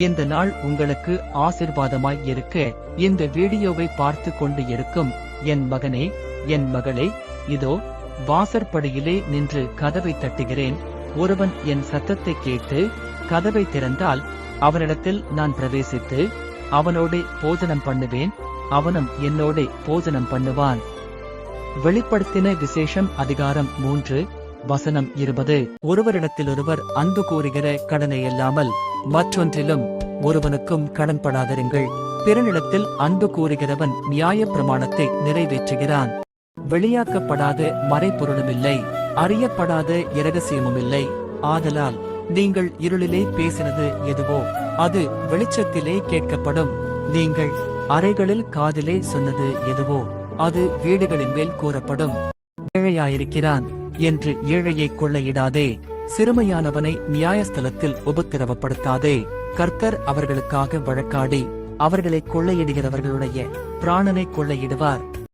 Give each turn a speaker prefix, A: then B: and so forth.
A: இந்த நாள் உங்களுக்கு ஆசீர்வாதமாய் இருக்க இந்த வீடியோவை பார்த்து கொண்டு இருக்கும் என் மகனே, என் மகளே, இதோ வாசற்படியிலே நின்று கதவை தட்டுகிறேன். ஒருவன் என் சத்தத்தை கேட்டு கதவை திறந்தால் அவனிடத்தில் நான் பிரவேசித்து அவனோடே போஜனம் பண்ணுவேன், அவனும் என்னோடே போஜனம் பண்ணுவான். வெளிப்படுத்தின விசேஷம் அதிகாரம் 3 வசனம் 20. ஒருவரிடத்திலொருவர் அன்பு கூறுகிற கடனை இல்லாமல் மற்றொன்றிலும் ஒருவனுக்கும் கடன்படாதிருங்கள். பிறனிடத்தில் அன்பு கூறுகிறவன் நியாய பிரமாணத்தை நிறைவேற்றுகிறான். வெளியாக்கப்படாத மறைபொருளுமில்லை, அறியப்படாத இரகசியமுமில்லை. ஆதலால் நீங்கள் இருளிலே பேசினது எதுவோ அது வெளிச்சத்திலே கேட்கப்படும். நீங்கள் அறைகளில் காதிலே சொன்னது எதுவோ அது வீடுகளின் மேல் கூறப்படும். ஏழையாயிருக்கிறான் என்று ஏழையை கொள்ளையிடாதே, சிறுமையானவனை நியாயஸ்தலத்தில் உபத்திரவப்படுத்தாதே. கர்த்தர் அவர்களுக்காக வழக்காடி அவர்களை கொள்ளையிடுகிறவர்களுடைய பிராணனை கொள்ளையிடுவார்.